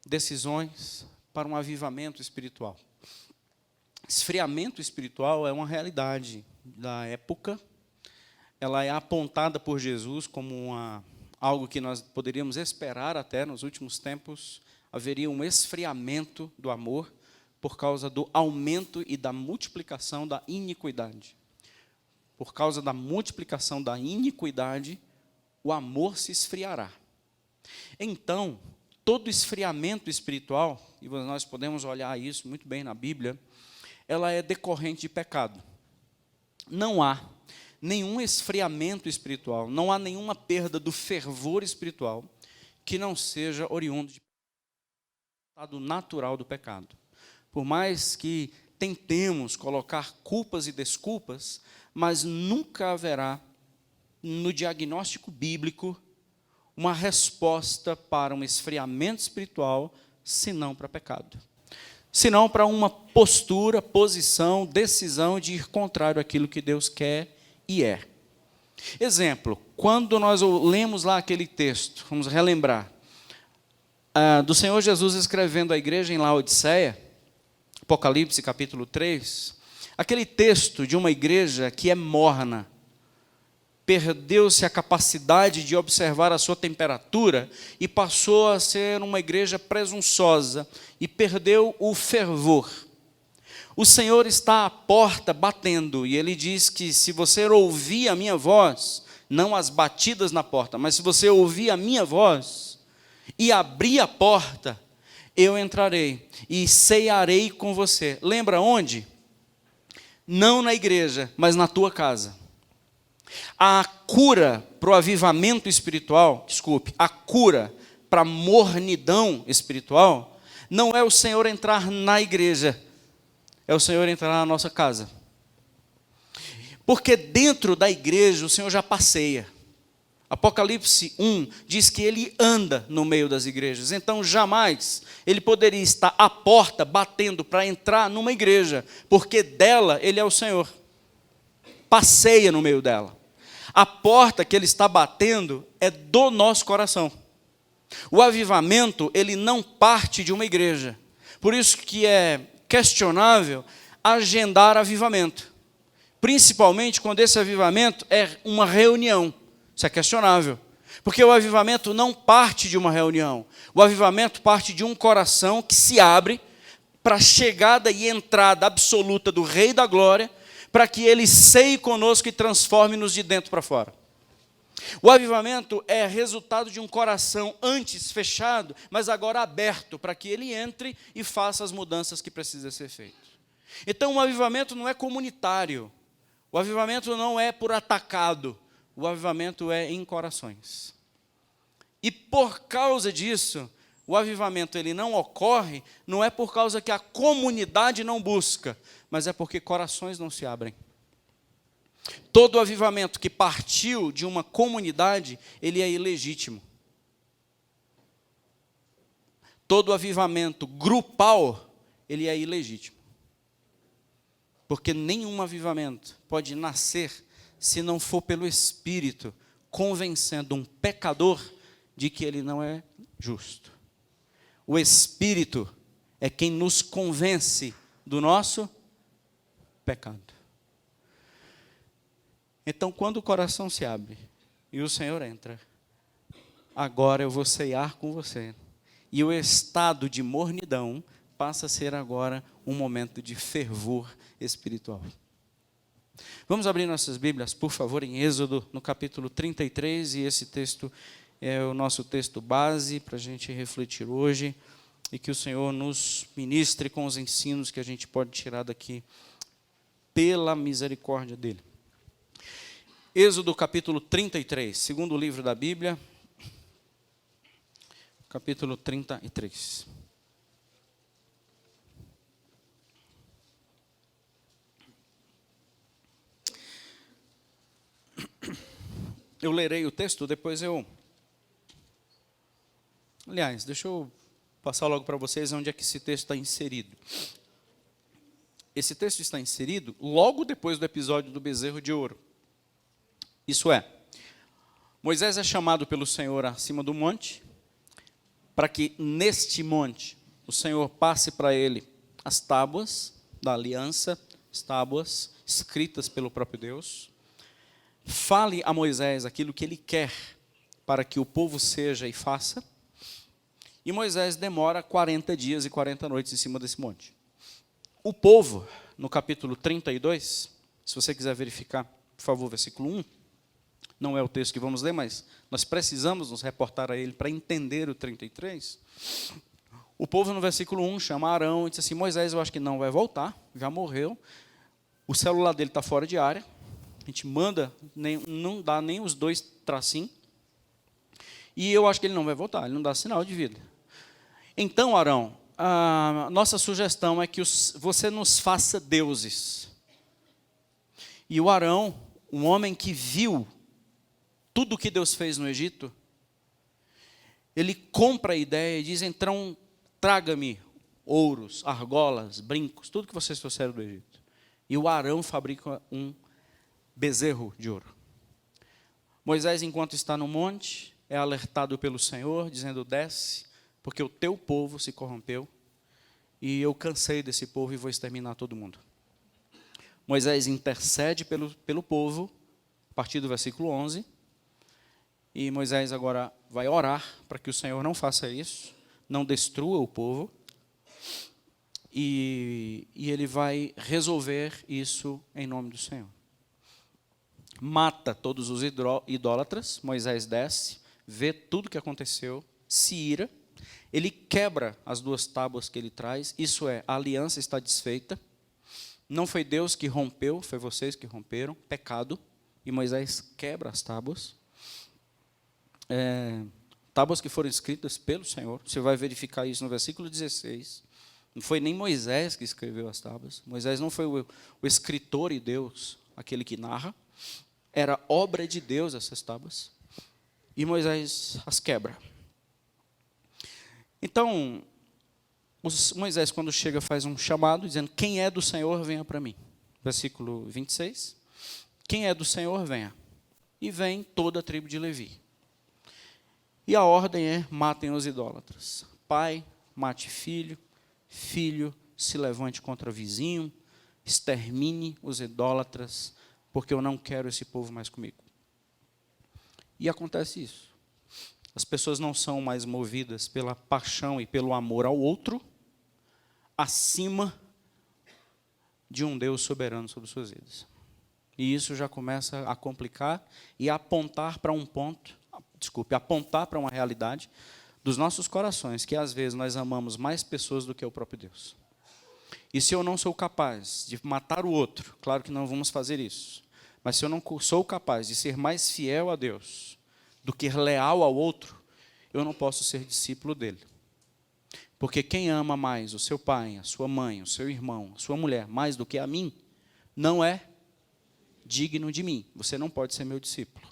decisões para um avivamento espiritual. Esfriamento espiritual é uma realidade da época. Ela é apontada por Jesus como algo que nós poderíamos esperar até nos últimos tempos. Haveria um esfriamento do amor por causa do aumento e da multiplicação da iniquidade. Por causa da multiplicação da iniquidade, o amor se esfriará. Então, todo esfriamento espiritual, e nós podemos olhar isso muito bem na Bíblia, ela é decorrente de pecado. Não há nenhum esfriamento espiritual, não há nenhuma perda do fervor espiritual que não seja oriundo de estado natural do pecado. Por mais que tentemos colocar culpas e desculpas, mas nunca haverá no diagnóstico bíblico uma resposta para um esfriamento espiritual, senão para pecado. Senão para uma postura, posição, decisão de ir contrário àquilo que Deus quer e é. Exemplo, quando nós lemos lá aquele texto, vamos relembrar, do Senhor Jesus escrevendo à igreja em Laodiceia, Apocalipse capítulo 3, aquele texto de uma igreja que é morna, perdeu-se a capacidade de observar a sua temperatura e passou a ser uma igreja presunçosa e perdeu o fervor. O Senhor está à porta batendo e Ele diz que se você ouvir a minha voz, não as batidas na porta, mas se você ouvir a minha voz e abrir a porta, eu entrarei e cearei com você. Lembra onde? Não na igreja, mas na tua casa. A cura para o avivamento espiritual, a cura para a mornidão espiritual, não é o Senhor entrar na igreja, é o Senhor entrar na nossa casa. Porque dentro da igreja o Senhor já passeia. Apocalipse 1 diz que Ele anda no meio das igrejas. Então jamais Ele poderia estar à porta batendo para entrar numa igreja, porque dela Ele é o Senhor. Passeia no meio dela. A porta que Ele está batendo é do nosso coração. O avivamento, ele não parte de uma igreja. Por isso que é questionável agendar avivamento. Principalmente quando esse avivamento é uma reunião. Isso é questionável. Porque o avivamento não parte de uma reunião. O avivamento parte de um coração que se abre para a chegada e entrada absoluta do Rei da Glória, para que Ele ceie conosco e transforme-nos de dentro para fora. O avivamento é resultado de um coração antes fechado, mas agora aberto, para que Ele entre e faça as mudanças que precisam ser feitas. Então o avivamento não é comunitário. O avivamento não é por atacado. O avivamento é em corações. E por causa disso, o avivamento ele não ocorre, não é por causa que a comunidade não busca, mas é porque corações não se abrem. Todo avivamento que partiu de uma comunidade, ele é ilegítimo. Todo avivamento grupal, ele é ilegítimo. Porque nenhum avivamento pode nascer se não for pelo Espírito, convencendo um pecador de que ele não é justo. O Espírito é quem nos convence do nosso pecado. Então, quando o coração se abre e o Senhor entra, agora eu vou ceiar com você. E o estado de mornidão passa a ser agora um momento de fervor espiritual. Vamos abrir nossas Bíblias, por favor, em Êxodo, no capítulo 33, e esse texto é o nosso texto base para a gente refletir hoje, e que o Senhor nos ministre com os ensinos que a gente pode tirar daqui, pela misericórdia dEle. Êxodo, capítulo 33, segundo livro da Bíblia, capítulo 33. Eu lerei o texto, depois Aliás, deixa eu passar logo para vocês onde é que esse texto está inserido. Esse texto está inserido logo depois do episódio do bezerro de ouro. Isso é, Moisés é chamado pelo Senhor acima do monte para que neste monte o Senhor passe para ele as tábuas da aliança, as tábuas escritas pelo próprio Deus, fale a Moisés aquilo que ele quer para que o povo seja e faça, e Moisés demora 40 dias e 40 noites em cima desse monte. O povo, no capítulo 32, se você quiser verificar, por favor, versículo 1, não é o texto que vamos ler, mas nós precisamos nos reportar a ele para entender o 33. O povo, no versículo 1, chama Arão e diz assim: Moisés, eu acho que não vai voltar, já morreu, o celular dele está fora de área, a gente manda, não dá nem os 2 tracinhos, e eu acho que ele não vai voltar, ele não dá sinal de vida. Então, Arão, a nossa sugestão é que você nos faça deuses. E o Arão, um homem que viu tudo o que Deus fez no Egito, ele compra a ideia e diz: então, traga-me ouros, argolas, brincos, tudo que vocês trouxeram do Egito. E o Arão fabrica um bezerro de ouro. Moisés, enquanto está no monte, é alertado pelo Senhor, dizendo: desce, porque o teu povo se corrompeu, e eu cansei desse povo e vou exterminar todo mundo. Moisés intercede pelo povo, a partir do versículo 11, e Moisés agora vai orar para que o Senhor não faça isso, não destrua o povo, e ele vai resolver isso em nome do Senhor. Mata todos os idólatras. Moisés desce, vê tudo o que aconteceu, se ira, ele quebra as 2 tábuas que ele traz, isso é, a aliança está desfeita, não foi Deus que rompeu, foi vocês que romperam, pecado, e Moisés quebra as tábuas, tábuas que foram escritas pelo Senhor, você vai verificar isso no versículo 16, não foi nem Moisés que escreveu as tábuas, Moisés não foi o escritor e Deus, aquele que narra, era obra de Deus essas tábuas, e Moisés as quebra. Então, Moisés, quando chega, faz um chamado, dizendo: quem é do Senhor, venha para mim. Versículo 26. Quem é do Senhor, venha. E vem toda a tribo de Levi. E a ordem é: matem os idólatras. Pai, mate filho. Filho, se levante contra vizinho. Extermine os idólatras, porque eu não quero esse povo mais comigo. E acontece isso. As pessoas não são mais movidas pela paixão e pelo amor ao outro, acima de um Deus soberano sobre suas vidas. E isso já começa a complicar e a apontar para um ponto, apontar para uma realidade dos nossos corações, que às vezes nós amamos mais pessoas do que o próprio Deus. E se eu não sou capaz de matar o outro, claro que não vamos fazer isso, mas se eu não sou capaz de ser mais fiel a Deus do que leal ao outro, eu não posso ser discípulo dele. Porque quem ama mais o seu pai, a sua mãe, o seu irmão, a sua mulher, mais do que a mim, não é digno de mim. Você não pode ser meu discípulo.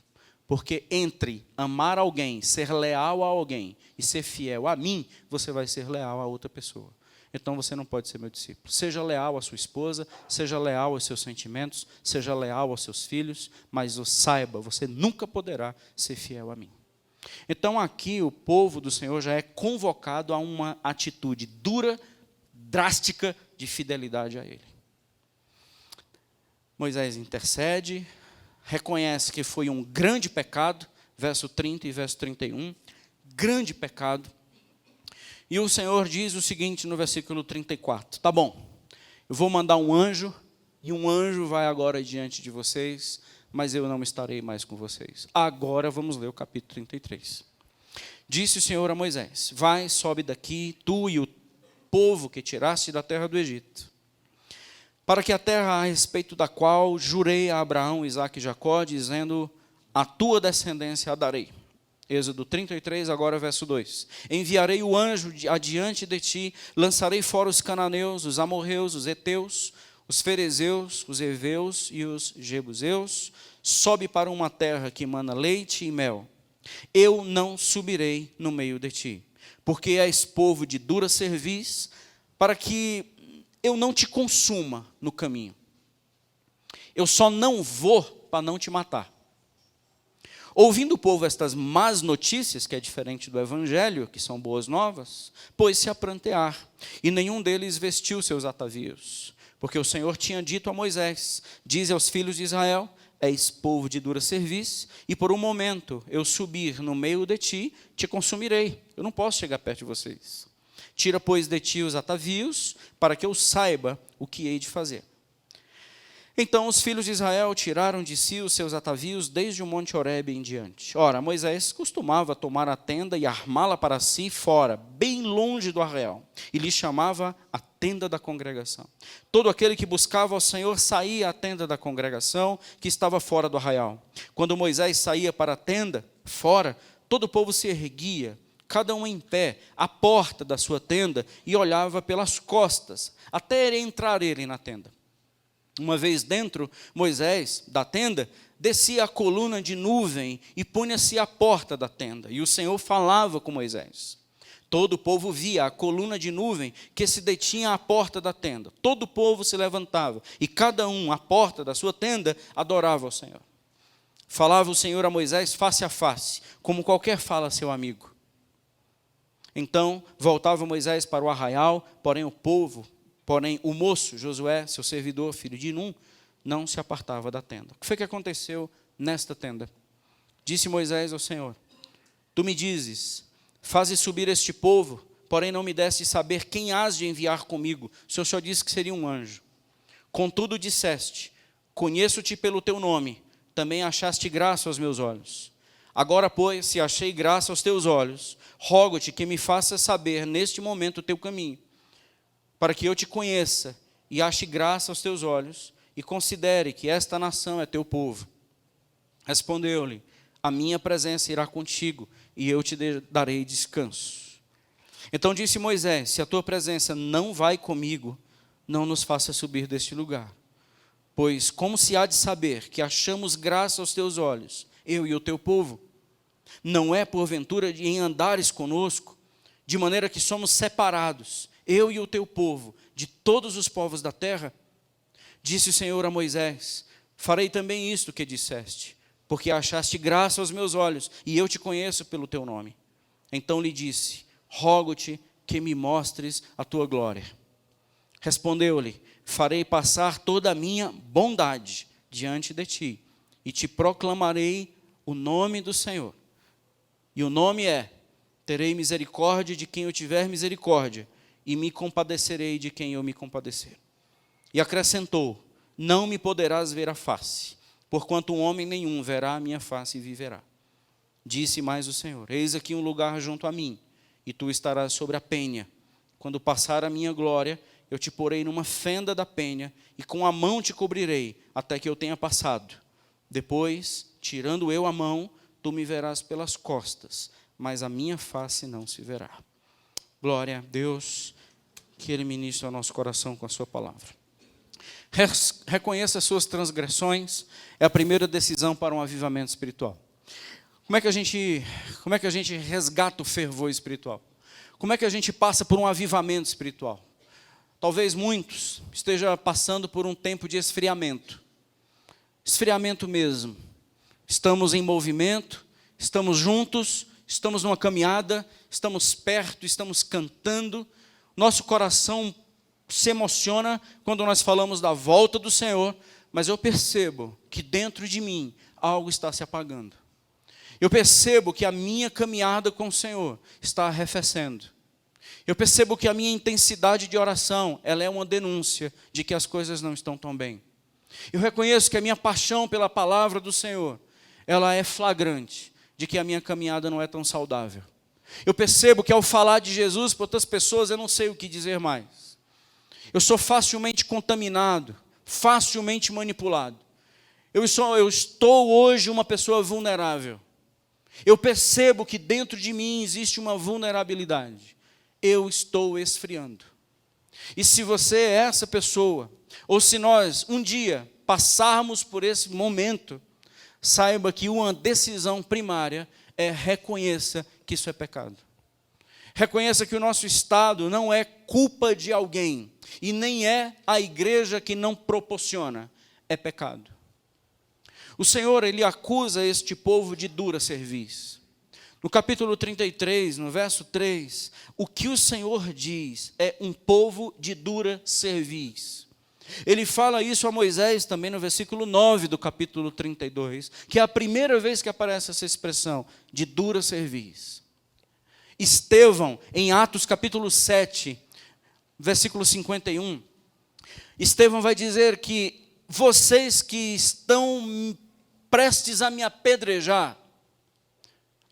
Porque entre amar alguém, ser leal a alguém e ser fiel a mim, você vai ser leal a outra pessoa. Então você não pode ser meu discípulo. Seja leal à sua esposa, seja leal aos seus sentimentos, seja leal aos seus filhos, mas saiba, você nunca poderá ser fiel a mim. Então aqui o povo do Senhor já é convocado a uma atitude dura, drástica de fidelidade a Ele. Moisés intercede, reconhece que foi um grande pecado, verso 30 e verso 31, grande pecado. E o Senhor diz o seguinte no versículo 34, tá bom, eu vou mandar um anjo, e um anjo vai agora diante de vocês, mas eu não estarei mais com vocês. Agora vamos ler o capítulo 33. Disse o Senhor a Moisés: vai, sobe daqui, tu e o povo que tiraste da terra do Egito, para que a terra a respeito da qual jurei a Abraão, Isaque e Jacó, dizendo: a tua descendência a darei. Êxodo 33, agora verso 2. Enviarei o anjo adiante de ti, lançarei fora os cananeus, os amorreus, os heteus, os ferezeus, os heveus e os jebuseus. Sobe para uma terra que mana leite e mel. Eu não subirei no meio de ti, porque és povo de dura cerviz, para que eu não te consuma no caminho. Eu só não vou para não te matar. Ouvindo o povo estas más notícias, que é diferente do evangelho, que são boas novas, pôs-se a prantear, e nenhum deles vestiu seus atavios. Porque o Senhor tinha dito a Moisés: dize aos filhos de Israel: és povo de dura cerviz, e por um momento eu subir no meio de ti, te consumirei. Eu não posso chegar perto de vocês. Tira, pois, de ti os atavios, para que eu saiba o que hei de fazer. Então os filhos de Israel tiraram de si os seus atavios desde o monte Horebe em diante. Ora, Moisés costumava tomar a tenda e armá-la para si fora, bem longe do arraial, e lhe chamava a tenda da congregação. Todo aquele que buscava ao Senhor saía à tenda da congregação, que estava fora do arraial. Quando Moisés saía para a tenda, fora, todo o povo se erguia, cada um em pé, à porta da sua tenda, e olhava pelas costas, até entrar ele na tenda. Uma vez dentro, Moisés, da tenda, descia a coluna de nuvem e punha-se à porta da tenda. E o Senhor falava com Moisés. Todo o povo via a coluna de nuvem que se detinha à porta da tenda. Todo o povo se levantava e cada um, à porta da sua tenda, adorava ao Senhor. Falava o Senhor a Moisés face a face, como qualquer fala a seu amigo. Então, voltava Moisés para o arraial, porém o moço, Josué, seu servidor, filho de Num, não se apartava da tenda. O que foi que aconteceu nesta tenda? Disse Moisés ao Senhor: tu me dizes, fazes subir este povo, porém não me deste saber quem hás de enviar comigo. O Senhor só disse que seria um anjo. Contudo disseste: conheço-te pelo teu nome, também achaste graça aos meus olhos. Agora, pois, se achei graça aos teus olhos, rogo-te que me faças saber neste momento o teu caminho, para que eu te conheça e ache graça aos teus olhos, e considere que esta nação é teu povo. Respondeu-lhe: a minha presença irá contigo, e eu te darei descanso. Então disse Moisés: se a tua presença não vai comigo, não nos faça subir deste lugar. Pois como se há de saber que achamos graça aos teus olhos, eu e o teu povo? Não é porventura em andares conosco, de maneira que somos separados, eu e o teu povo, de todos os povos da terra? Disse o Senhor a Moisés: farei também isto que disseste, porque achaste graça aos meus olhos, e eu te conheço pelo teu nome. Então lhe disse: rogo-te que me mostres a tua glória. Respondeu-lhe: farei passar toda a minha bondade diante de ti, e te proclamarei o nome do Senhor. E o nome é: terei misericórdia de quem eu tiver misericórdia, e me compadecerei de quem eu me compadecer. E acrescentou: não me poderás ver a face, porquanto homem nenhum verá a minha face e viverá. Disse mais o Senhor: eis aqui um lugar junto a mim, e tu estarás sobre a penha. Quando passar a minha glória, eu te porei numa fenda da penha, e com a mão te cobrirei, até que eu tenha passado. Depois, tirando eu a mão, tu me verás pelas costas, mas a minha face não se verá. Glória a Deus, que Ele ministre ao nosso coração com a sua palavra. Reconheça as suas transgressões, é a primeira decisão para um avivamento espiritual. Como é que a gente resgata o fervor espiritual? Como é que a gente passa por um avivamento espiritual? Talvez muitos estejam passando por um tempo de esfriamento. Esfriamento mesmo. Estamos em movimento, estamos juntos, estamos numa caminhada, estamos perto, estamos cantando. Nosso coração se emociona quando nós falamos da volta do Senhor, mas eu percebo que dentro de mim algo está se apagando. Eu percebo que a minha caminhada com o Senhor está arrefecendo. Eu percebo que a minha intensidade de oração, ela é uma denúncia de que as coisas não estão tão bem. Eu reconheço que a minha paixão pela palavra do Senhor, ela é flagrante de que a minha caminhada não é tão saudável. Eu percebo que ao falar de Jesus para outras pessoas, eu não sei o que dizer mais. Eu sou facilmente contaminado, facilmente manipulado. Eu estou hoje uma pessoa vulnerável. Eu percebo que dentro de mim existe uma vulnerabilidade. Eu estou esfriando. E se você é essa pessoa, ou se nós um dia passarmos por esse momento, saiba que uma decisão primária é reconheça que isso é pecado. Reconheça que o nosso estado não é culpa de alguém, e nem é a igreja que não proporciona, é pecado. O Senhor, Ele acusa este povo de dura cerviz. No capítulo 33, no verso 3, o que o Senhor diz é um povo de dura cerviz. Ele fala isso a Moisés também no versículo 9 do capítulo 32, que é a primeira vez que aparece essa expressão de dura cerviz. Estevão, em Atos capítulo 7, versículo 51, Estevão vai dizer que vocês que estão prestes a me apedrejar,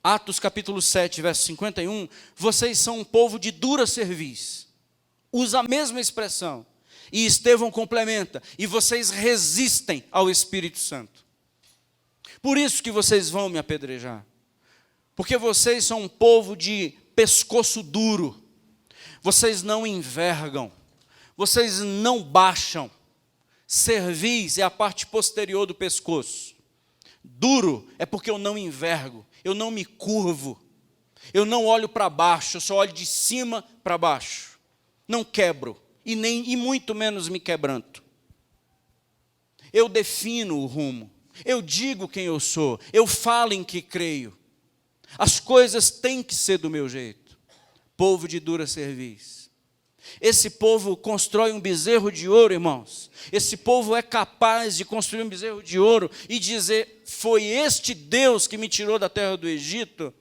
Atos capítulo 7, verso 51, vocês são um povo de dura cerviz. Usa a mesma expressão. E Estevão complementa, e vocês resistem ao Espírito Santo. Por isso que vocês vão me apedrejar. Porque vocês são um povo de pescoço duro. Vocês não envergam. Vocês não baixam. Cerviz é a parte posterior do pescoço. Duro é porque eu não envergo, eu não me curvo, eu não olho para baixo, eu só olho de cima para baixo. Não quebro e muito menos me quebranto. Eu defino o rumo, eu digo quem eu sou, eu falo em que creio. As coisas têm que ser do meu jeito. Povo de dura cerviz. Esse povo constrói um bezerro de ouro, irmãos. Esse povo é capaz de construir um bezerro de ouro e dizer, foi este Deus que me tirou da terra do Egito.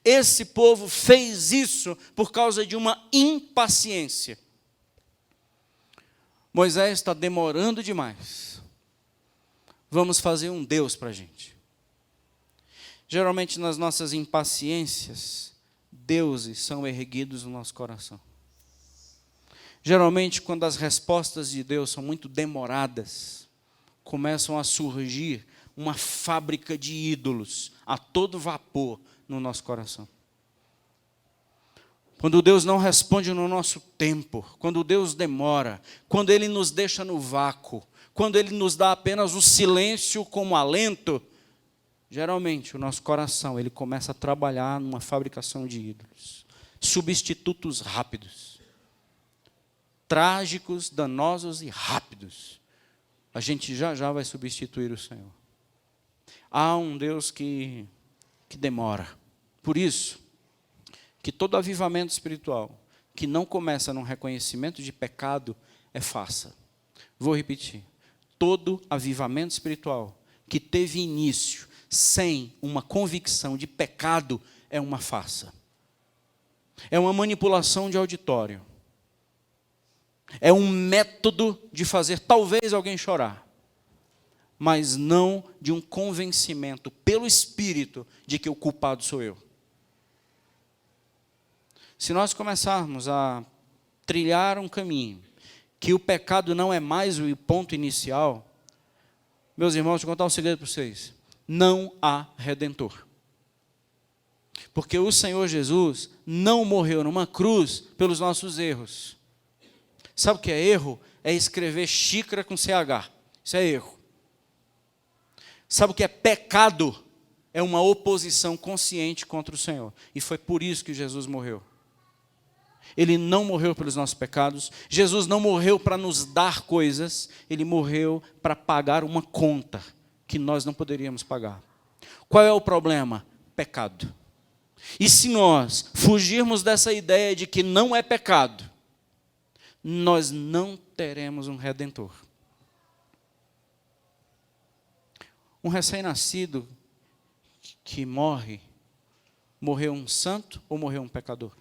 Esse povo fez isso por causa de uma impaciência. Moisés está demorando demais. Vamos fazer um Deus para a gente. Geralmente nas nossas impaciências, deuses são erguidos no nosso coração. Geralmente, quando as respostas de Deus são muito demoradas, começam a surgir uma fábrica de ídolos a todo vapor no nosso coração. Quando Deus não responde no nosso tempo, quando Deus demora, quando Ele nos deixa no vácuo, quando Ele nos dá apenas o silêncio como alento, geralmente o nosso coração ele começa a trabalhar numa fabricação de ídolos, substitutos rápidos. Trágicos, danosos e rápidos. A gente já vai substituir o Senhor. Há um Deus que demora. Por isso, que todo avivamento espiritual que não começa num reconhecimento de pecado é farsa. Vou repetir. Todo avivamento espiritual que teve início sem uma convicção de pecado é uma farsa. É uma manipulação de auditório. É um método de fazer talvez alguém chorar, mas não de um convencimento pelo Espírito de que o culpado sou eu. Se nós começarmos a trilhar um caminho que o pecado não é mais o ponto inicial, meus irmãos, deixa eu contar um segredo para vocês. Não há redentor. Porque o Senhor Jesus não morreu numa cruz pelos nossos erros. Sabe o que é erro? É escrever xícara com CH. Isso é erro. Sabe o que é pecado? É uma oposição consciente contra o Senhor. E foi por isso que Jesus morreu. Ele não morreu pelos nossos pecados. Jesus não morreu para nos dar coisas. Ele morreu para pagar uma conta que nós não poderíamos pagar. Qual é o problema? Pecado. E se nós fugirmos dessa ideia de que não é pecado, nós não teremos um redentor. Um recém-nascido que morre, morreu um santo ou morreu um pecador?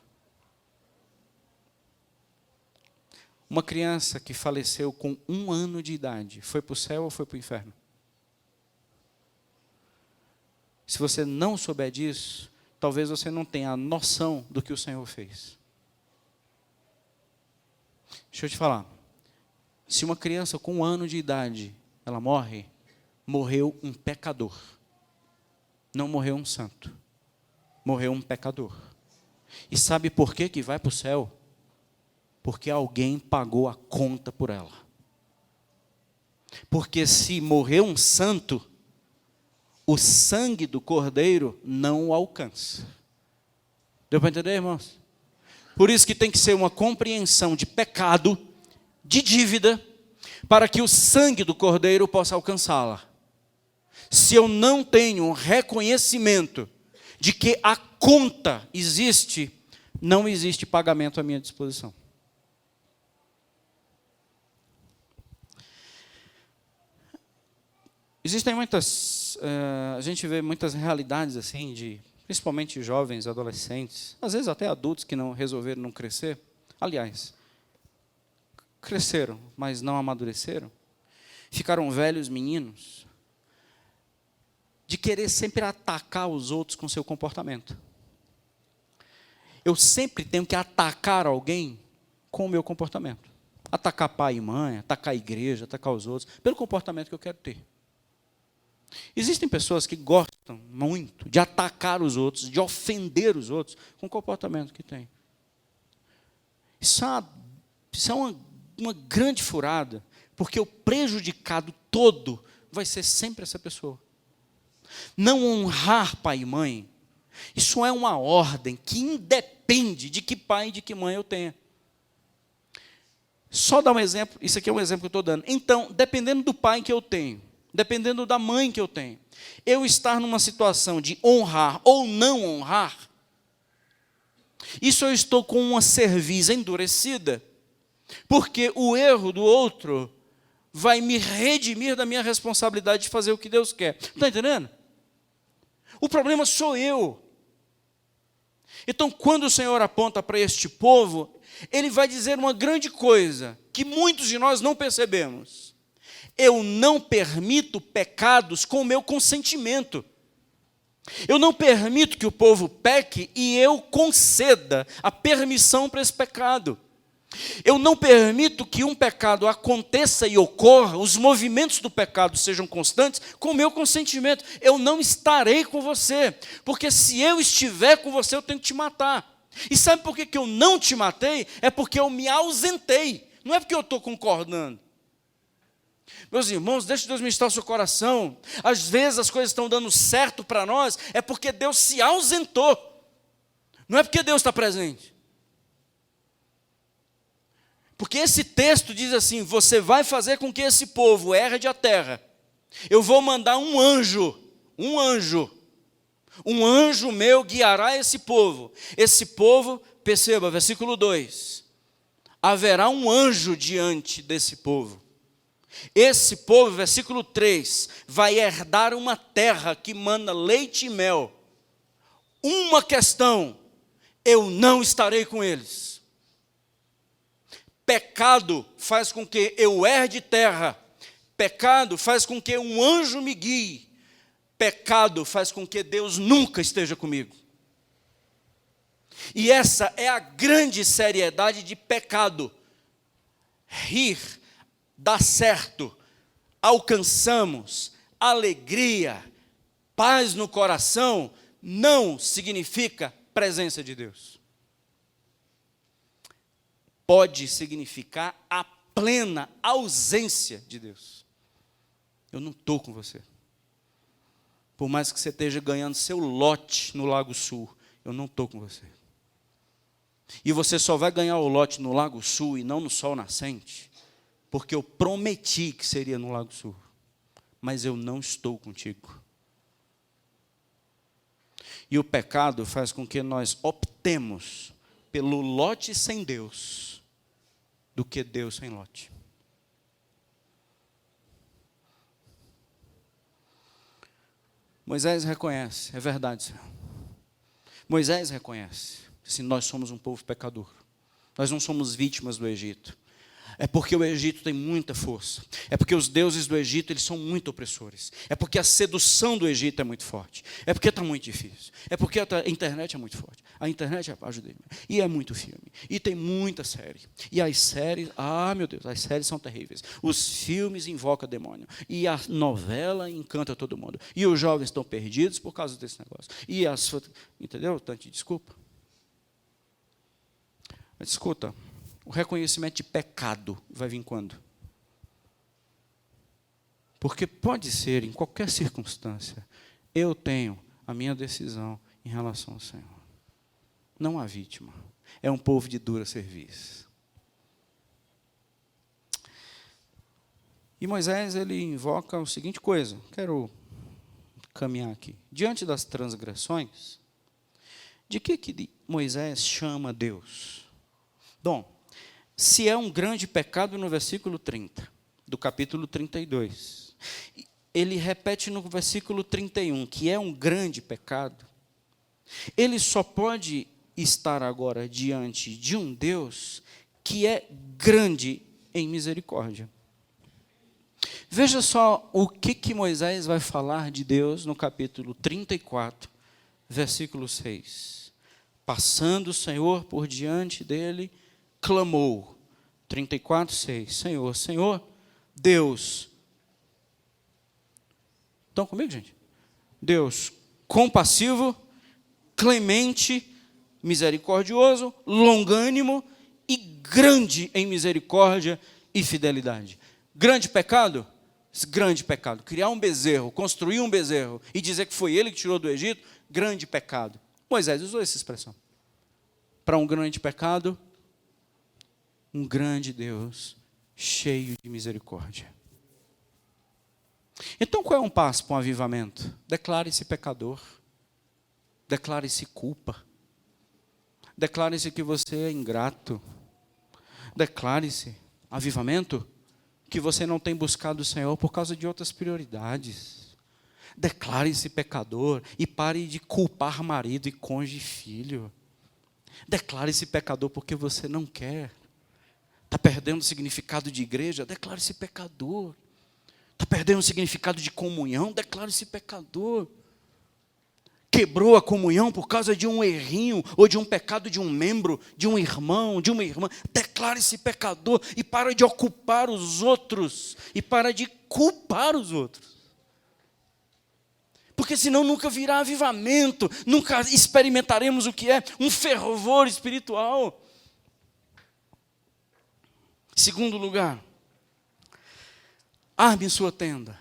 Uma criança que faleceu com 1 ano de idade, foi para o céu ou foi para o inferno? Se você não souber disso, talvez você não tenha a noção do que o Senhor fez. Deixa eu te falar. Se uma criança com 1 ano de idade, ela morre, morreu um pecador. Não morreu um santo. Morreu um pecador. E sabe por que vai para o céu? Porque alguém pagou a conta por ela. Porque se morreu um santo, o sangue do cordeiro não o alcança. Deu para entender, irmãos? Por isso que tem que ser uma compreensão de pecado, de dívida, para que o sangue do cordeiro possa alcançá-la. se eu não tenho um reconhecimento de que a conta existe, não existe pagamento à minha disposição. Existem muitas, a gente vê muitas realidades assim, principalmente jovens, adolescentes, às vezes até adultos que não resolveram não crescer. Aliás, cresceram, mas não amadureceram. Ficaram velhos meninos, de querer sempre atacar os outros com seu comportamento. Eu sempre tenho que atacar alguém com o meu comportamento. Atacar pai e mãe, atacar a igreja, atacar os outros, pelo comportamento que eu quero ter. Existem pessoas que gostam muito de atacar os outros, de ofender os outros com o comportamento que têm. Isso é uma grande furada, porque o prejudicado todo vai ser sempre essa pessoa. Não honrar pai e mãe, isso é uma ordem que independe de que pai e de que mãe eu tenha. Só dar um exemplo, isso aqui é um exemplo que eu estou dando. Então, dependendo do pai que eu tenho, dependendo da mãe que eu tenho, eu estar numa situação de honrar ou não honrar, isso eu estou com uma cerviz endurecida, porque o erro do outro vai me redimir da minha responsabilidade de fazer o que Deus quer. Está entendendo? O problema sou eu. Então, quando o Senhor aponta para este povo, Ele vai dizer uma grande coisa, que muitos de nós não percebemos. Eu não permito pecados com o meu consentimento. Eu não permito que o povo peque e eu conceda a permissão para esse pecado. Eu não permito que um pecado aconteça e ocorra, os movimentos do pecado sejam constantes, com o meu consentimento. Eu não estarei com você, porque se eu estiver com você, eu tenho que te matar. E sabe por que eu não te matei? É porque eu me ausentei, não é porque eu estou concordando. Meus irmãos, deixe Deus ministrar o seu coração. Às vezes as coisas estão dando certo para nós, é porque Deus se ausentou, não é porque Deus está presente. Porque esse texto diz assim: você vai fazer com que esse povo herde a terra. Eu vou mandar um anjo meu guiará esse povo. Esse povo, perceba, versículo 2, haverá um anjo diante desse povo. Esse povo, versículo 3, vai herdar uma terra que mana leite e mel. Uma questão: eu não estarei com eles. Pecado faz com que eu herde terra. Pecado faz com que um anjo me guie. Pecado faz com que Deus nunca esteja comigo. E essa é a grande seriedade de pecado. Rir, dá certo, alcançamos alegria, paz no coração, não significa presença de Deus. Pode significar a plena ausência de Deus. Eu não estou com você. Por mais que você esteja ganhando seu lote no Lago Sul, eu não estou com você. E você só vai ganhar o lote no Lago Sul e não no Sol Nascente, porque eu prometi que seria no Lago Sul. Mas eu não estou contigo. E o pecado faz com que nós optemos pelo lote sem Deus, do que Deus sem lote. Moisés reconhece, é verdade, Senhor. Moisés reconhece, assim, nós somos um povo pecador. Nós não somos vítimas do Egito. É porque o Egito tem muita força. É porque os deuses do Egito, eles são muito opressores. É porque a sedução do Egito é muito forte. É porque está muito difícil. É porque a internet é muito forte. A internet ajuda. E é muito filme. E tem muita série. E as séries, meu Deus, as séries são terríveis. Os filmes invocam demônio. E a novela encanta todo mundo. E os jovens estão perdidos por causa desse negócio. E entendeu? Tante desculpa. Mas escuta. O reconhecimento de pecado vai vir quando? Porque pode ser, em qualquer circunstância, eu tenho a minha decisão em relação ao Senhor. Não há vítima. É um povo de dura cerviz. E Moisés, ele invoca a seguinte coisa. Quero caminhar aqui. Diante das transgressões, de que Moisés chama Deus? Bom, se é um grande pecado no versículo 30, do capítulo 32, ele repete no versículo 31, que é um grande pecado, ele só pode estar agora diante de um Deus que é grande em misericórdia. Veja só o que Moisés vai falar de Deus no capítulo 34, versículo 6. Passando o Senhor por diante dele, clamou. 34, 6. Senhor, Senhor, Deus. Estão comigo, gente? Deus compassivo, clemente, misericordioso, longânimo e grande em misericórdia e fidelidade. Grande pecado? Grande pecado. Criar um bezerro, construir um bezerro e dizer que foi ele que tirou do Egito, grande pecado. Moisés usou essa expressão. Para um grande pecado, um grande Deus cheio de misericórdia. Então, qual é um passo para um avivamento? Declare-se pecador. Declare-se culpa. Declare-se que você é ingrato. Declare-se, avivamento, que você não tem buscado o Senhor por causa de outras prioridades. Declare-se pecador e pare de culpar marido e cônjuge e filho. Declare-se pecador porque você não quer. Está perdendo o significado de igreja? Declare-se pecador. Está perdendo o significado de comunhão? Declare-se pecador. Quebrou a comunhão por causa de um errinho ou de um pecado de um membro, de um irmão, de uma irmã? Declare-se pecador e para de ocupar os outros e para de culpar os outros. Porque senão nunca virá avivamento, nunca experimentaremos o que é um fervor espiritual. Segundo lugar, arme sua tenda.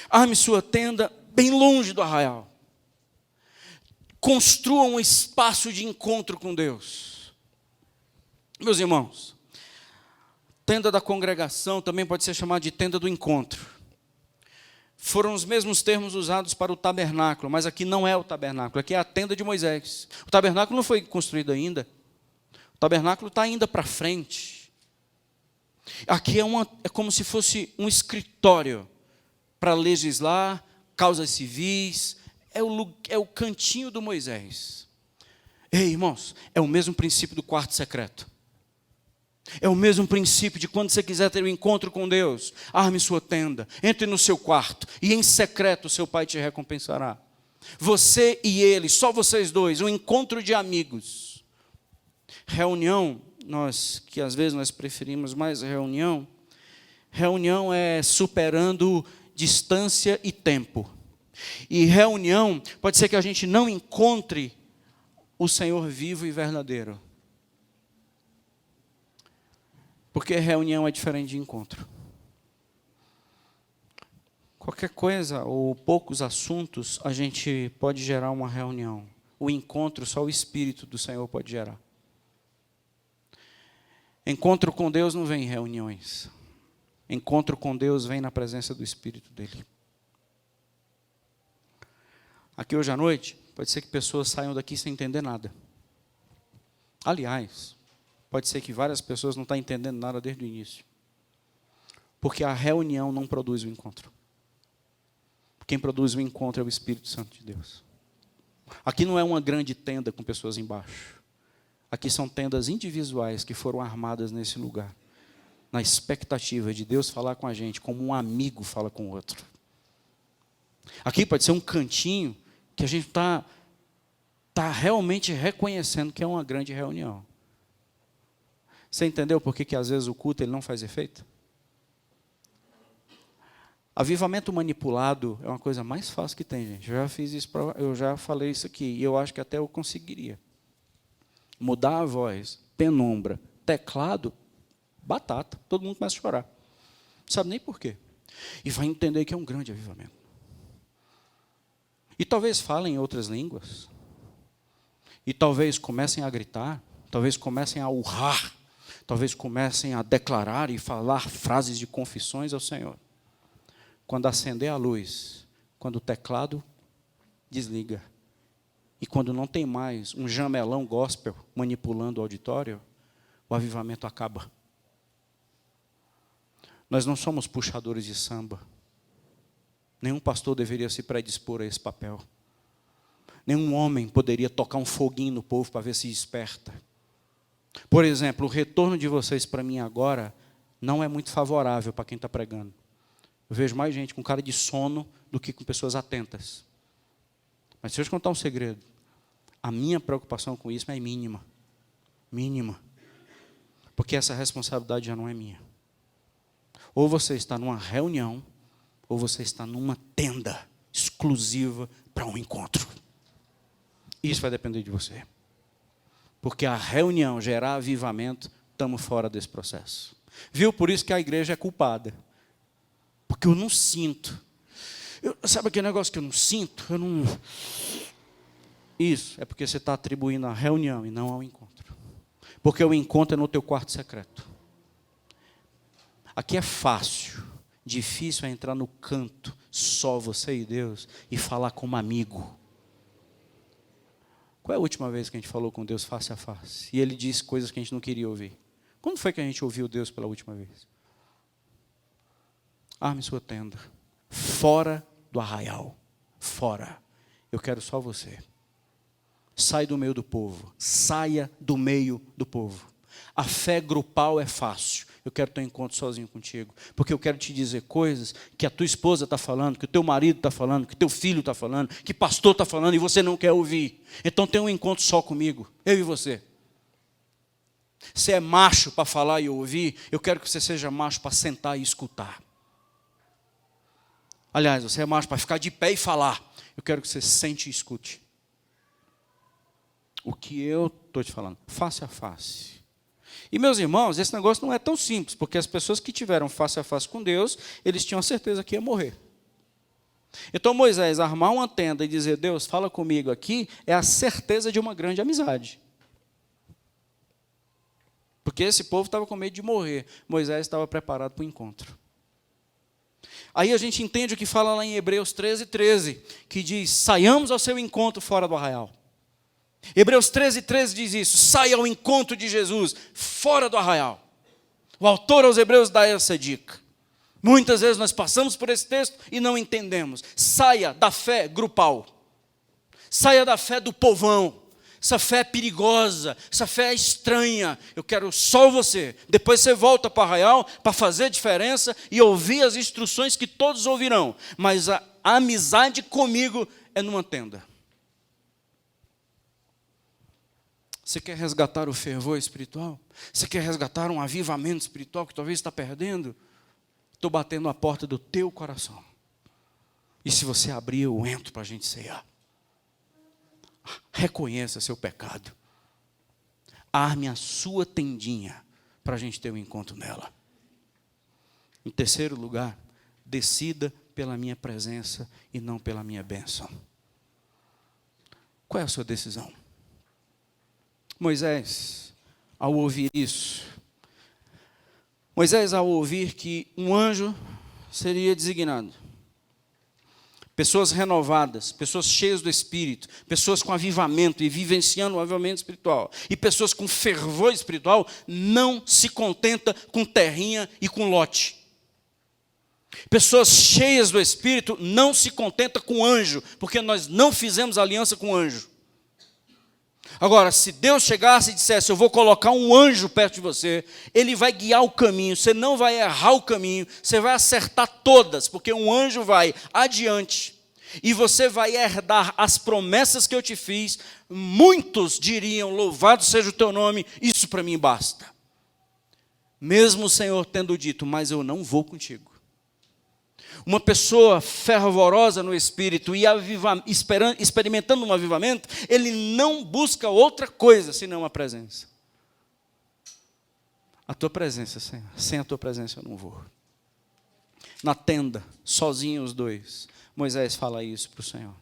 Arme sua tenda bem longe do arraial. Construa um espaço de encontro com Deus. Meus irmãos, tenda da congregação também pode ser chamada de tenda do encontro. Foram os mesmos termos usados para o tabernáculo, mas aqui não é o tabernáculo, aqui é a tenda de Moisés. O tabernáculo não foi construído ainda. O tabernáculo está ainda para frente. Aqui é como se fosse um escritório para legislar, causas civis, é o cantinho do Moisés. Ei, irmãos, é o mesmo princípio do quarto secreto. É o mesmo princípio de quando você quiser ter um encontro com Deus, arme sua tenda, entre no seu quarto e em secreto o seu Pai te recompensará. Você e ele, só vocês dois, um encontro de amigos. Reunião, que às vezes nós preferimos mais reunião é superando distância e tempo. E reunião pode ser que a gente não encontre o Senhor vivo e verdadeiro. Porque reunião é diferente de encontro. Qualquer coisa ou poucos assuntos a gente pode gerar uma reunião. O encontro só o Espírito do Senhor pode gerar. Encontro com Deus não vem em reuniões. Encontro com Deus vem na presença do Espírito dele. Aqui hoje à noite, pode ser que pessoas saiam daqui sem entender nada. Aliás, pode ser que várias pessoas não estão entendendo nada desde o início. Porque a reunião não produz o encontro. Quem produz o encontro é o Espírito Santo de Deus. Aqui não é uma grande tenda com pessoas embaixo. Aqui são tendas individuais que foram armadas nesse lugar, na expectativa de Deus falar com a gente como um amigo fala com o outro. Aqui pode ser um cantinho que a gente está realmente reconhecendo que é uma grande reunião. Você entendeu por que às vezes o culto ele não faz efeito? Avivamento manipulado é uma coisa mais fácil que tem, gente. Eu já falei isso aqui e eu acho que até eu conseguiria. Mudar a voz, penumbra, teclado, batata, todo mundo começa a chorar. Não sabe nem por quê. E vai entender que é um grande avivamento. E talvez falem em outras línguas. E talvez comecem a gritar, talvez comecem a urrar, talvez comecem a declarar e falar frases de confissões ao Senhor. Quando acender a luz, quando o teclado desliga. E quando não tem mais um jamelão gospel manipulando o auditório, o avivamento acaba. Nós não somos puxadores de samba. Nenhum pastor deveria se predispor a esse papel. Nenhum homem poderia tocar um foguinho no povo para ver se desperta. Por exemplo, o retorno de vocês para mim agora não é muito favorável para quem está pregando. Eu vejo mais gente com cara de sono do que com pessoas atentas. Mas deixa eu te contar um segredo. A minha preocupação com isso é mínima. Mínima. Porque essa responsabilidade já não é minha. Ou você está numa reunião, ou você está numa tenda exclusiva para um encontro. Isso vai depender de você. Porque a reunião gerar avivamento, estamos fora desse processo. Viu? Por isso que a igreja é culpada. Porque eu não sinto. Sabe aquele negócio que eu não sinto? Isso é porque você está atribuindo à reunião e não ao encontro. Porque o encontro é no teu quarto secreto. Aqui é fácil. Difícil é entrar no canto, só você e Deus, e falar como amigo. Qual é a última vez que a gente falou com Deus face a face? E Ele disse coisas que a gente não queria ouvir. Quando foi que a gente ouviu Deus pela última vez? Arme sua tenda. Fora do arraial. Fora. Eu quero só você. Sai do meio do povo. Saia do meio do povo. A fé grupal é fácil. Eu quero ter um encontro sozinho contigo. Porque eu quero te dizer coisas que a tua esposa está falando, que o teu marido está falando, que o teu filho está falando, que o pastor está falando e você não quer ouvir. Então tem um encontro só comigo, eu e você. Você é macho para falar e ouvir, eu quero que você seja macho para sentar e escutar. Aliás, você é macho para ficar de pé e falar. Eu quero que você sente e escute. O que eu estou te falando, face a face. E, meus irmãos, esse negócio não é tão simples, porque as pessoas que tiveram face a face com Deus, eles tinham a certeza que ia morrer. Então, Moisés armar uma tenda e dizer, Deus, fala comigo aqui, é a certeza de uma grande amizade. Porque esse povo estava com medo de morrer. Moisés estava preparado para o encontro. Aí a gente entende o que fala lá em Hebreus 13:13, que diz, saiamos ao seu encontro fora do arraial. Hebreus 13:13 diz isso, saia ao encontro de Jesus, fora do arraial. O autor aos Hebreus dá essa dica. Muitas vezes nós passamos por esse texto e não entendemos. Saia da fé grupal. Saia da fé do povão. Essa fé é perigosa, essa fé é estranha. Eu quero só você. Depois você volta para o arraial para fazer diferença e ouvir as instruções que todos ouvirão. Mas a amizade comigo é numa tenda. Você quer resgatar o fervor espiritual? Você quer resgatar um avivamento espiritual que talvez está perdendo? Estou batendo a porta do teu coração. E se você abrir, eu entro para a gente ceiar. Reconheça seu pecado. Arme a sua tendinha para a gente ter um encontro nela. Em terceiro lugar, decida pela minha presença e não pela minha bênção. Qual é a sua decisão? Moisés, ao ouvir isso, Moisés, ao ouvir que um anjo seria designado, pessoas renovadas, pessoas cheias do Espírito, pessoas com avivamento e vivenciando o avivamento espiritual, e pessoas com fervor espiritual, não se contenta com terrinha e com lote. Pessoas cheias do Espírito não se contenta com anjo, porque nós não fizemos aliança com anjo. Agora, se Deus chegasse e dissesse, eu vou colocar um anjo perto de você, ele vai guiar o caminho, você não vai errar o caminho, você vai acertar todas, porque um anjo vai adiante, e você vai herdar as promessas que eu te fiz. Muitos diriam, louvado seja o teu nome, isso para mim basta. Mesmo o Senhor tendo dito, mas eu não vou contigo. Uma pessoa fervorosa no Espírito e experimentando um avivamento, ele não busca outra coisa senão a presença. A tua presença, Senhor. Sem a tua presença eu não vou. Na tenda, sozinhos os dois, Moisés fala isso para o Senhor.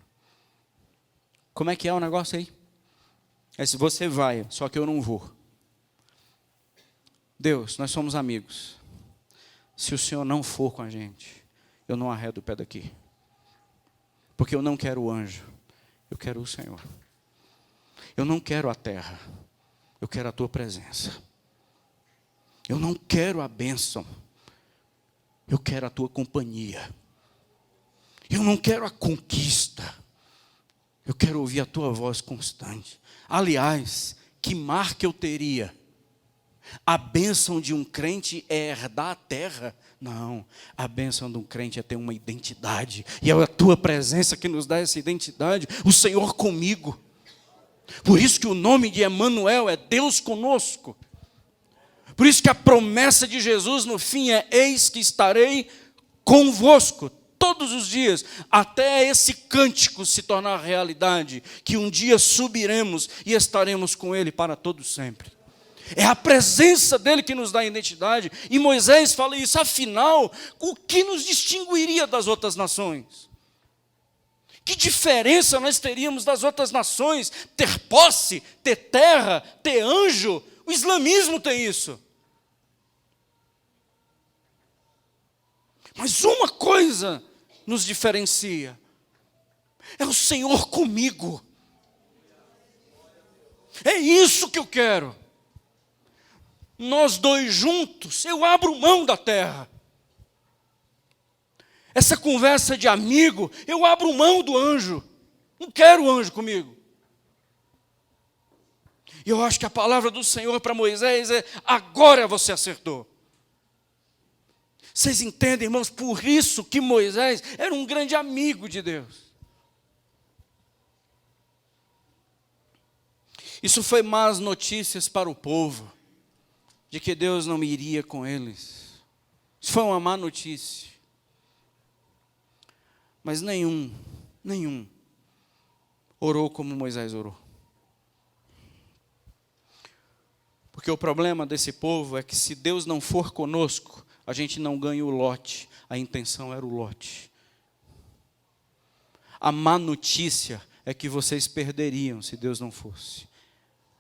Como é que é o negócio aí? É se você vai, só que eu não vou. Deus, nós somos amigos. Se o Senhor não for com a gente, eu não arredo o pé daqui. Porque eu não quero o anjo, eu quero o Senhor. Eu não quero a terra, eu quero a tua presença. Eu não quero a bênção, eu quero a tua companhia. Eu não quero a conquista, eu quero ouvir a tua voz constante. Aliás, que marca eu teria? A bênção de um crente é herdar a terra? Não, a bênção de um crente é ter uma identidade. E é a tua presença que nos dá essa identidade, o Senhor comigo. Por isso que o nome de Emanuel é Deus conosco. Por isso que a promessa de Jesus no fim é: eis que estarei convosco todos os dias, até esse cântico se tornar realidade, que um dia subiremos e estaremos com Ele para todo sempre. É a presença dele que nos dá identidade. E Moisés fala isso: afinal, o que nos distinguiria das outras nações? Que diferença nós teríamos das outras nações? Ter posse, ter terra, ter anjo. O islamismo tem isso. Mas uma coisa nos diferencia: é o Senhor comigo. É isso que eu quero. Nós dois juntos, eu abro mão da terra. Essa conversa de amigo, eu abro mão do anjo. Não quero o anjo comigo. E eu acho que a palavra do Senhor para Moisés é: agora você acertou. Vocês entendem, irmãos? Por isso que Moisés era um grande amigo de Deus. Isso foi más notícias para o povo, de que Deus não iria com eles. Isso foi uma má notícia. Mas nenhum orou como Moisés orou. Porque o problema desse povo é que, se Deus não for conosco, a gente não ganha o lote. A intenção era o lote. A má notícia é que vocês perderiam se Deus não fosse.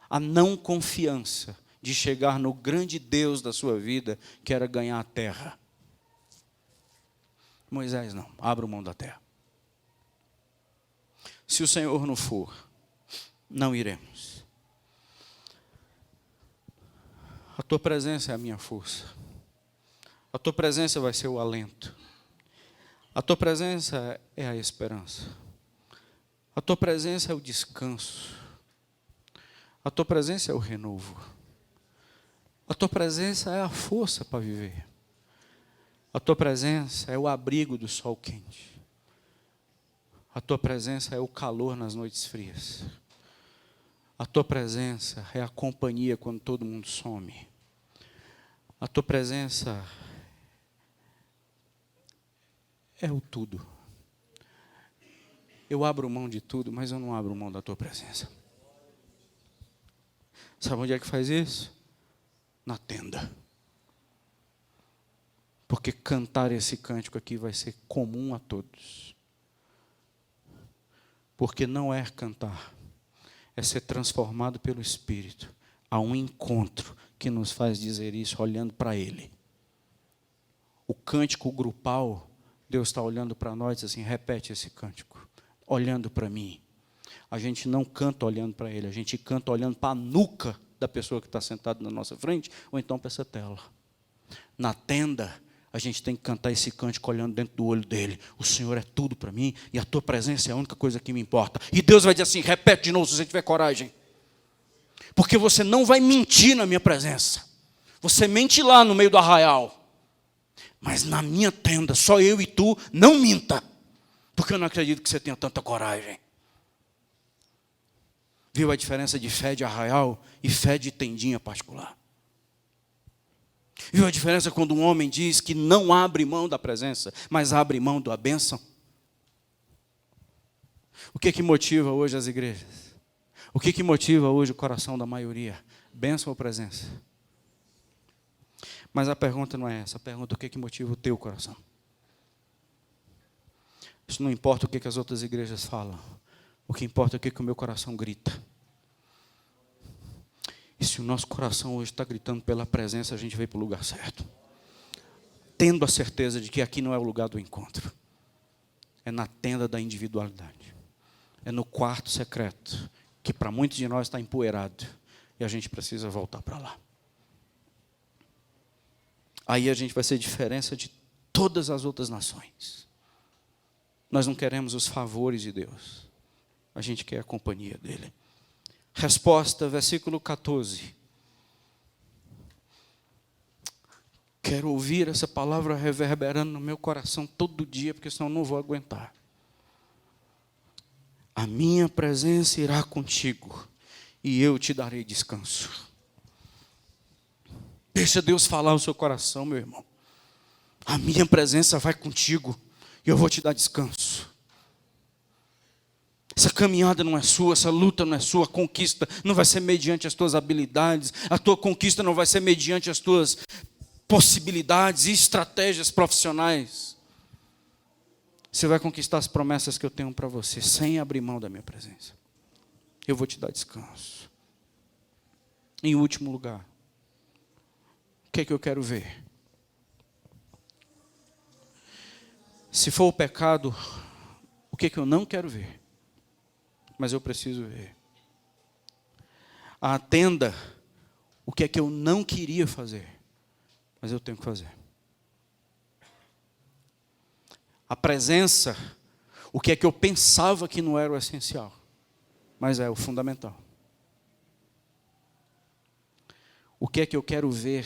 A não confiança de chegar no grande Deus da sua vida, que era ganhar a terra. Moisés não, abra mão da terra. Se o Senhor não for, não iremos. A tua presença é a minha força. A tua presença vai ser o alento. A tua presença é a esperança. A tua presença é o descanso. A tua presença é o renovo. A tua presença é a força para viver. A tua presença é o abrigo do sol quente. A tua presença é o calor nas noites frias. A tua presença é a companhia quando todo mundo some. A tua presença é o tudo. Eu abro mão de tudo, mas eu não abro mão da tua presença. Sabe onde é que faz isso? Na tenda. Porque cantar esse cântico aqui vai ser comum a todos. Porque não é cantar, é ser transformado pelo Espírito. Há um encontro que nos faz dizer isso olhando para Ele. O cântico grupal, Deus está olhando para nós e diz assim: repete esse cântico, olhando para mim. A gente não canta olhando para Ele, a gente canta olhando para a nuca da pessoa que está sentada na nossa frente, ou então para essa tela. Na tenda, a gente tem que cantar esse cântico olhando dentro do olho dele. O Senhor é tudo para mim, e a tua presença é a única coisa que me importa. E Deus vai dizer assim: repete de novo, se você tiver coragem. Porque você não vai mentir na minha presença. Você mente lá no meio do arraial. Mas na minha tenda, só eu e tu, não minta. Porque eu não acredito que você tenha tanta coragem. Viu a diferença de fé de arraial e fé de tendinha particular? Viu a diferença quando um homem diz que não abre mão da presença, mas abre mão da bênção? O que motiva hoje as igrejas? O que motiva hoje o coração da maioria? Bênção ou presença? Mas a pergunta não é essa. A pergunta é: o que motiva o teu coração? Isso não importa o que as outras igrejas falam. O que importa é o que o meu coração grita. E se o nosso coração hoje está gritando pela presença, a gente veio para o lugar certo. Tendo a certeza de que aqui não é o lugar do encontro. é na tenda da individualidade. É no quarto secreto, que para muitos de nós está empoeirado. E a gente precisa voltar para lá. Aí a gente vai ser diferença de todas as outras nações. Nós não queremos os favores de Deus. A gente quer a companhia dele. Resposta, versículo 14. Quero ouvir essa palavra reverberando no meu coração todo dia, porque senão eu não vou aguentar. A minha presença irá contigo, e eu te darei descanso. Deixa Deus falar no seu coração, meu irmão. A minha presença vai contigo, e eu vou te dar descanso. Essa caminhada não é sua, essa luta não é sua, a conquista não vai ser mediante as tuas habilidades, a tua conquista não vai ser mediante as tuas possibilidades e estratégias profissionais. Você vai conquistar as promessas que eu tenho para você, sem abrir mão da minha presença. Eu vou te dar descanso. Em último lugar, o que é que eu quero ver? Se for o pecado, o que é que eu não quero ver? Mas eu preciso ver. A tenda, o que é que eu não queria fazer? Mas eu tenho que fazer. A presença, o que é que eu pensava que não era o essencial, mas é o fundamental. O que é que eu quero ver?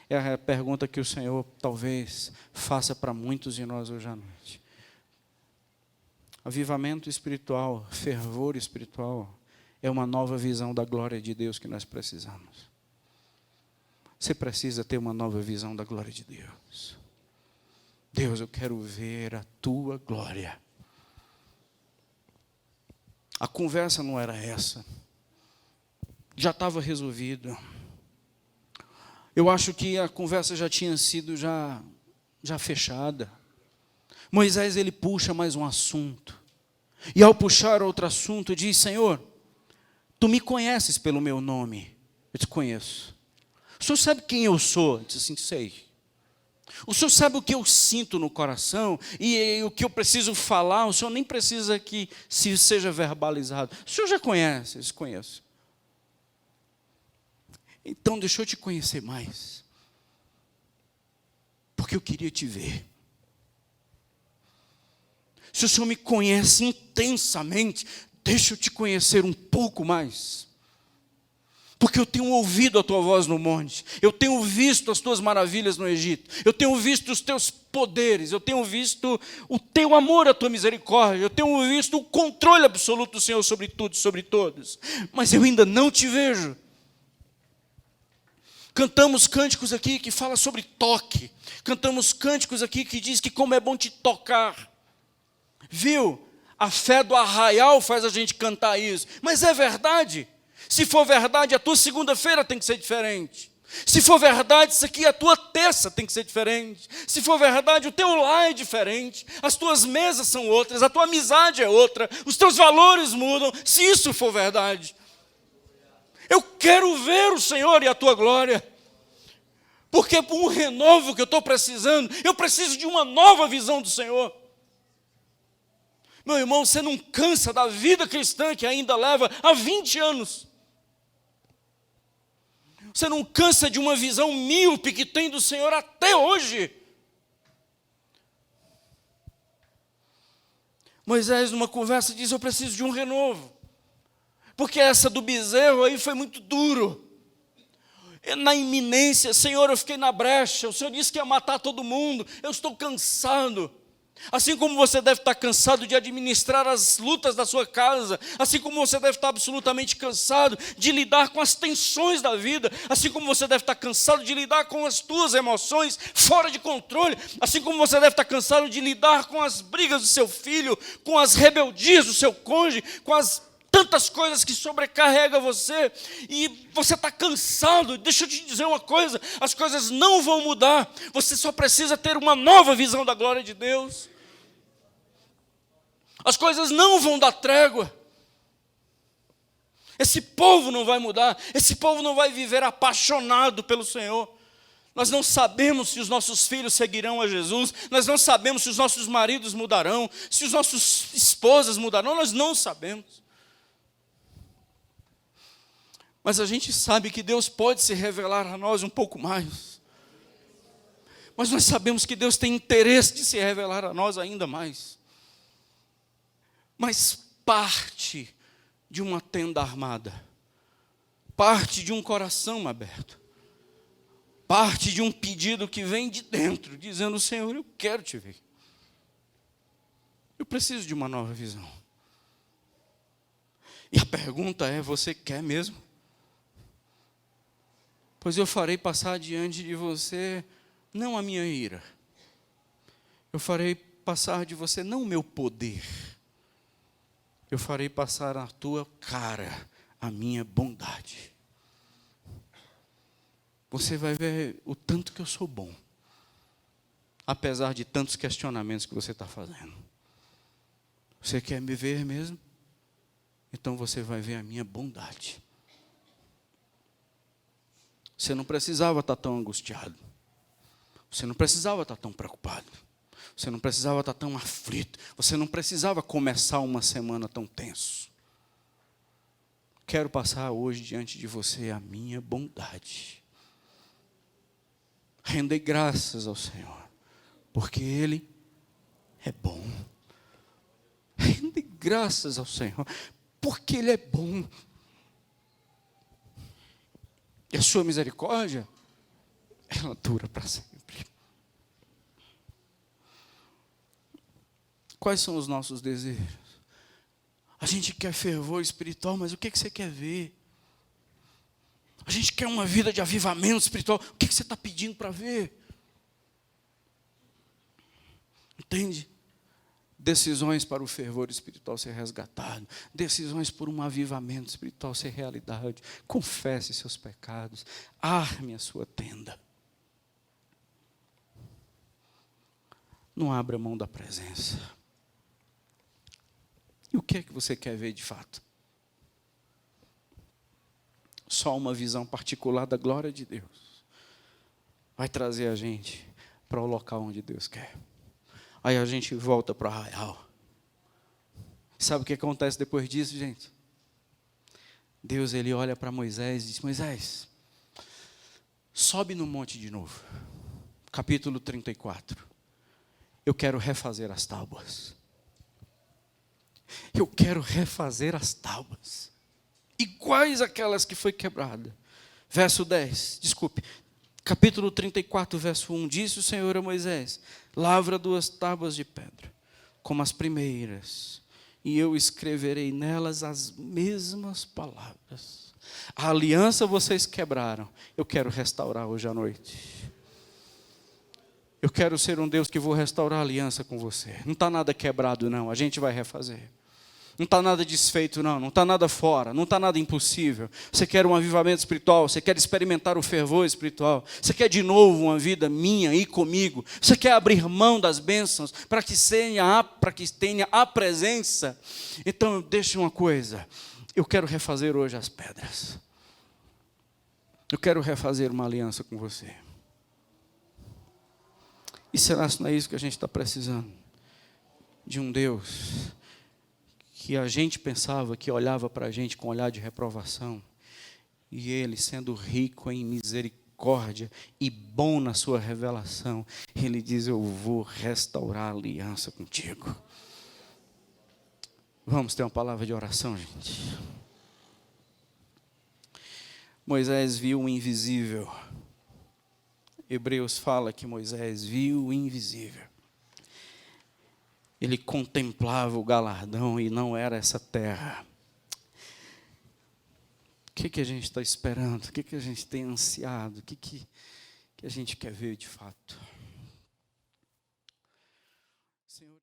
É a pergunta que o Senhor talvez faça para muitos de nós hoje à noite. Avivamento espiritual, fervor espiritual, é uma nova visão da glória de Deus que nós precisamos. Você precisa ter uma nova visão da glória de Deus. Deus, eu quero ver a tua glória. A conversa não era essa. Já estava resolvido. Eu acho que a conversa já tinha sido já fechada. Moisés, ele puxa mais um assunto. E ao puxar outro assunto, diz: Senhor, tu me conheces pelo meu nome. Eu te conheço. O Senhor sabe quem eu sou? Eu disse assim: sei. O Senhor sabe o que eu sinto no coração e o que eu preciso falar. O Senhor nem precisa que se seja verbalizado. O Senhor já conhece, eu te conheço. Então deixa eu te conhecer mais. Porque eu queria te ver. Se o Senhor me conhece intensamente, deixa eu te conhecer um pouco mais. Porque eu tenho ouvido a tua voz no monte, eu tenho visto as tuas maravilhas no Egito, eu tenho visto os teus poderes, eu tenho visto o teu amor, a tua misericórdia, eu tenho visto o controle absoluto do Senhor sobre tudo e sobre todos. Mas eu ainda não te vejo. Cantamos cânticos aqui que falam sobre toque. Cantamos cânticos aqui que diz que como é bom te tocar. Viu? A fé do arraial faz a gente cantar isso. Mas é verdade. Se for verdade, a tua segunda-feira tem que ser diferente. Se for verdade, isso aqui, a tua terça tem que ser diferente. Se for verdade, o teu lar é diferente. As tuas mesas são outras, a tua amizade é outra. Os teus valores mudam, se isso for verdade. Eu quero ver o Senhor e a tua glória. Porque por um renovo que eu estou precisando, eu preciso de uma nova visão do Senhor. Meu irmão, você não cansa da vida cristã que ainda leva há 20 anos. Você não cansa de uma visão míope que tem do Senhor até hoje. Moisés, numa conversa, diz: eu preciso de um renovo. Porque essa do bezerro aí foi muito duro. Na iminência, Senhor, eu fiquei na brecha. O Senhor disse que ia matar todo mundo. Eu estou cansado. Assim como você deve estar cansado de administrar as lutas da sua casa, assim como você deve estar absolutamente cansado de lidar com as tensões da vida, assim como você deve estar cansado de lidar com as tuas emoções fora de controle, assim como você deve estar cansado de lidar com as brigas do seu filho, com as rebeldias do seu cônjuge, com as tantas coisas que sobrecarregam você, e você está cansado. Deixa eu te dizer uma coisa: as coisas não vão mudar, você só precisa ter uma nova visão da glória de Deus. As coisas não vão dar trégua. Esse povo não vai mudar, esse povo não vai viver apaixonado pelo Senhor. Nós não sabemos se os nossos filhos seguirão a Jesus, nós não sabemos se os nossos maridos mudarão, se os nossos esposas mudarão, nós não sabemos. Mas a gente sabe que Deus pode se revelar a nós um pouco mais. Mas nós sabemos que Deus tem interesse de se revelar a nós ainda mais. Mas parte de uma tenda armada, parte de um coração aberto, parte de um pedido que vem de dentro, dizendo: Senhor, eu quero te ver. Eu preciso de uma nova visão. E a pergunta é: você quer mesmo? Pois eu farei passar diante de você não a minha ira. Eu farei passar de você não o meu poder. Eu farei passar na tua cara a minha bondade. Você vai ver o tanto que eu sou bom, apesar de tantos questionamentos que você está fazendo. Você quer me ver mesmo? Então você vai ver a minha bondade. Você não precisava estar tão angustiado. Você não precisava estar tão preocupado. Você não precisava estar tão aflito. Você não precisava começar uma semana tão tenso. Quero passar hoje diante de você a minha bondade. Rendei graças ao Senhor, porque Ele é bom. Rendei graças ao Senhor, porque Ele é bom. E a sua misericórdia, ela dura para sempre. Quais são os nossos desejos? A gente quer fervor espiritual, mas o que você quer ver? A gente quer uma vida de avivamento espiritual, o que você está pedindo para ver? Entende? Decisões para o fervor espiritual ser resgatado. Decisões por um avivamento espiritual ser realidade. Confesse seus pecados. Arme a sua tenda. Não abra mão da presença. E o que é que você quer ver de fato? Só uma visão particular da glória de Deus vai trazer a gente para o local onde Deus quer. Aí a gente volta para o arraial. Sabe o que acontece depois disso, gente? Deus, ele olha para Moisés e diz: Moisés, sobe no monte de novo. Capítulo 34. Eu quero refazer as tábuas. Eu quero refazer as tábuas. Iguais àquelas que foi quebrada. Verso 10, desculpe. Capítulo 34, verso 1. Disse o Senhor a Moisés: lavra 2 tábuas de pedra, como as primeiras, e eu escreverei nelas as mesmas palavras. A aliança vocês quebraram, eu quero restaurar hoje à noite. Eu quero ser um Deus que vou restaurar a aliança com você. Não está nada quebrado não, a gente vai refazer. Não está nada desfeito não, não está nada fora, não está nada impossível. Você quer um avivamento espiritual, você quer experimentar o fervor espiritual, você quer de novo uma vida minha e comigo, você quer abrir mão das bênçãos para que tenha a presença. Então deixe uma coisa, eu quero refazer hoje as pedras. Eu quero refazer uma aliança com você. E será que não é isso que a gente está precisando? De um Deus que a gente pensava que olhava para a gente com olhar de reprovação, e Ele, sendo rico em misericórdia e bom na sua revelação, Ele diz: eu vou restaurar a aliança contigo. Vamos ter uma palavra de oração, gente. Moisés viu o invisível. Hebreus fala que Moisés viu o invisível. Ele contemplava o galardão e não era essa terra. O que a gente está esperando? O que a gente tem ansiado? O que a gente quer ver de fato?